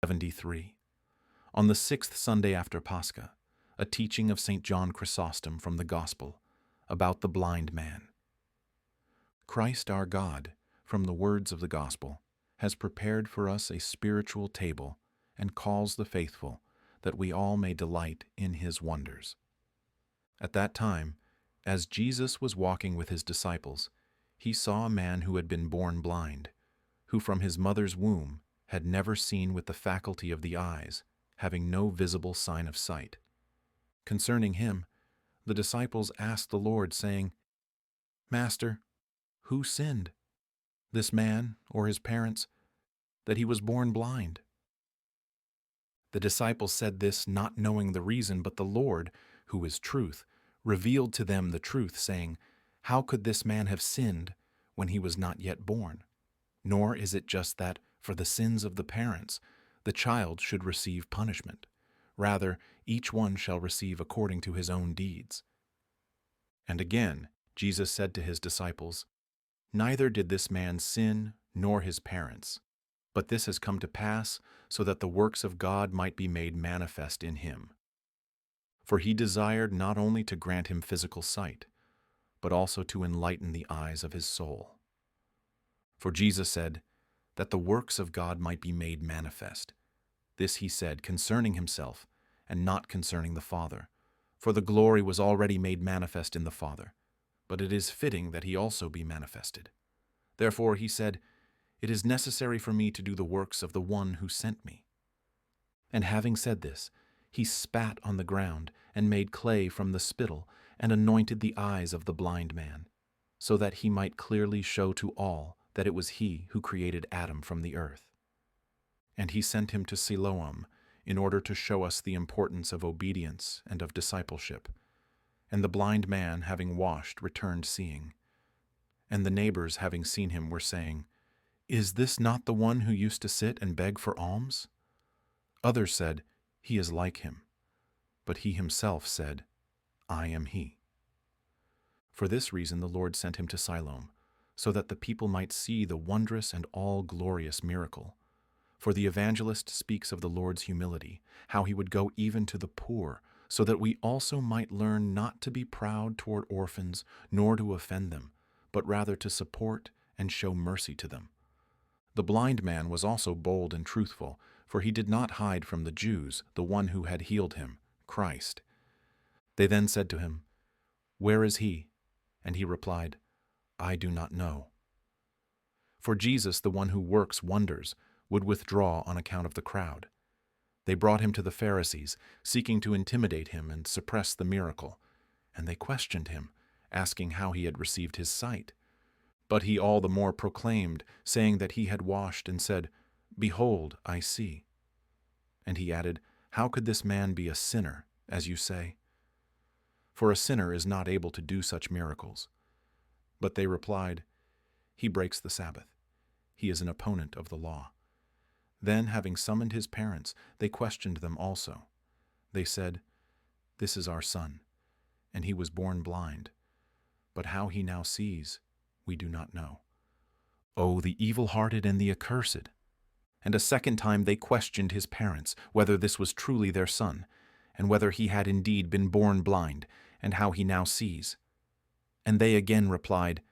73. On the 6th Sunday after Pascha, a teaching of St. John Chrysostom from the Gospel about the blind man. Christ our God, from the words of the Gospel, has prepared for us a spiritual table and calls the faithful, that we all may delight in his wonders. At that time, as Jesus was walking with his disciples, he saw a man who had been born blind, who from his mother's womb had never seen with the faculty of the eyes, having no visible sign of sight. Concerning him, the disciples asked the Lord, saying, "Master, who sinned, this man or his parents, that he was born blind?" The disciples said this not knowing the reason, but the Lord, who is truth, revealed to them the truth, saying, "How could this man have sinned when he was not yet born? Nor is it just that, for the sins of the parents, the child should receive punishment. Rather, each one shall receive according to his own deeds." And again, Jesus said to his disciples, "Neither did this man sin, nor his parents, but this has come to pass so that the works of God might be made manifest in him. For he desired not only to grant him physical sight, but also to enlighten the eyes of his soul. For Jesus said, that the works of God might be made manifest. This he said concerning himself, and not concerning the Father. For the glory was already made manifest in the Father, but it is fitting that he also be manifested. Therefore he said, "It is necessary for me to do the works of the one who sent me." And having said this, he spat on the ground, and made clay from the spittle, and anointed the eyes of the blind man, so that he might clearly show to all that it was he who created Adam from the earth. And he sent him to Siloam, in order to show us the importance of obedience and of discipleship. And the blind man, having washed, returned seeing. And the neighbors, having seen him, were saying, "Is this not the one who used to sit and beg for alms?" Others said, "He is like him." But he himself said, "I am he." For this reason the Lord sent him to Siloam, so that the people might see the wondrous and all-glorious miracle. For the evangelist speaks of the Lord's humility, how he would go even to the poor, so that we also might learn not to be proud toward orphans, nor to offend them, but rather to support and show mercy to them. The blind man was also bold and truthful, for he did not hide from the Jews the one who had healed him, Christ. They then said to him, "Where is he?" And he replied, "I do not know." For Jesus, the one who works wonders, would withdraw on account of the crowd. They brought him to the Pharisees, seeking to intimidate him and suppress the miracle, and they questioned him, asking how he had received his sight. But he all the more proclaimed, saying that he had washed, and said, "Behold, I see." And he added, "How could this man be a sinner, as you say? For a sinner is not able to do such miracles." But they replied, "He breaks the Sabbath. He is an opponent of the law." Then, having summoned his parents, they questioned them also. They said, "This is our son, and he was born blind. But how he now sees, we do not know. Oh, the evil-hearted and the accursed!" And a second time they questioned his parents, whether this was truly their son, and whether he had indeed been born blind, and how he now sees. And they again replied,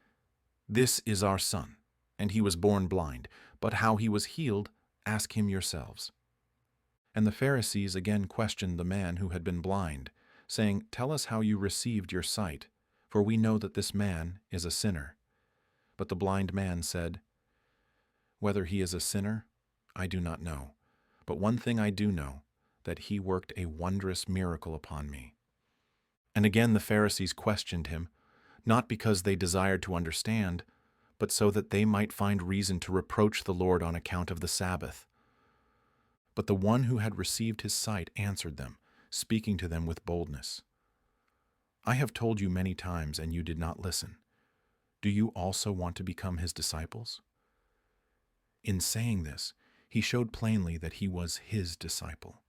"This is our son, and he was born blind, but how he was healed, ask him yourselves." And the Pharisees again questioned the man who had been blind, saying, "Tell us how you received your sight, for we know that this man is a sinner." But the blind man said, "Whether he is a sinner, I do not know. But one thing I do know, that he worked a wondrous miracle upon me." And again the Pharisees questioned him, not because they desired to understand, but so that they might find reason to reproach the Lord on account of the Sabbath. But the one who had received his sight answered them, speaking to them with boldness, "I have told you many times, and you did not listen. Do you also want to become his disciples?" In saying this, he showed plainly that he was his disciple.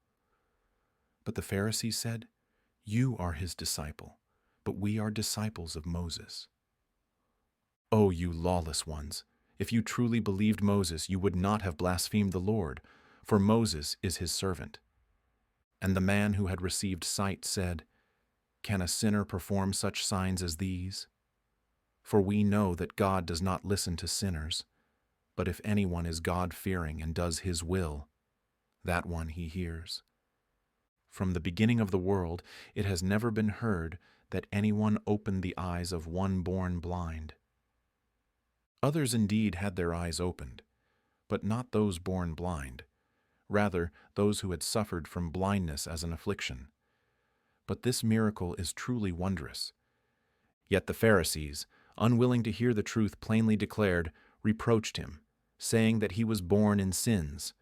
But the Pharisees said, "You are his disciple, but we are disciples of Moses." "O you lawless ones, if you truly believed Moses, you would not have blasphemed the Lord, for Moses is his servant." And the man who had received sight said, "Can a sinner perform such signs as these? For we know that God does not listen to sinners, but if anyone is God-fearing and does his will, that one he hears. From the beginning of the world, it has never been heard that anyone opened the eyes of one born blind. Others indeed had their eyes opened, but not those born blind, rather those who had suffered from blindness as an affliction. But this miracle is truly wondrous." Yet the Pharisees, unwilling to hear the truth plainly declared, reproached him, saying that he was born in sins,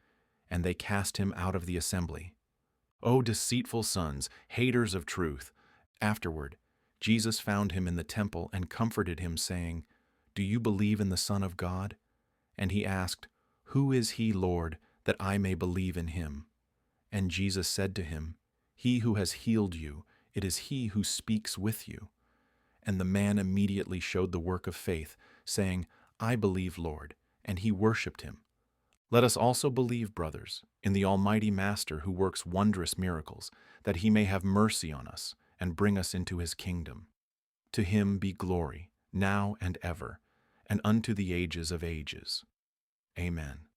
and they cast him out of the assembly. O deceitful sons, haters of truth! Afterward, Jesus found him in the temple and comforted him, saying, "Do you believe in the Son of God?" And he asked, "Who is he, Lord, that I may believe in him?" And Jesus said to him, "He who has healed you, it is he who speaks with you." And the man immediately showed the work of faith, saying, "I believe, Lord," and he worshipped him. Let us also believe, brothers, in the Almighty Master who works wondrous miracles, that he may have mercy on us and bring us into his kingdom. To him be glory, now and ever, and unto the ages of ages. Amen.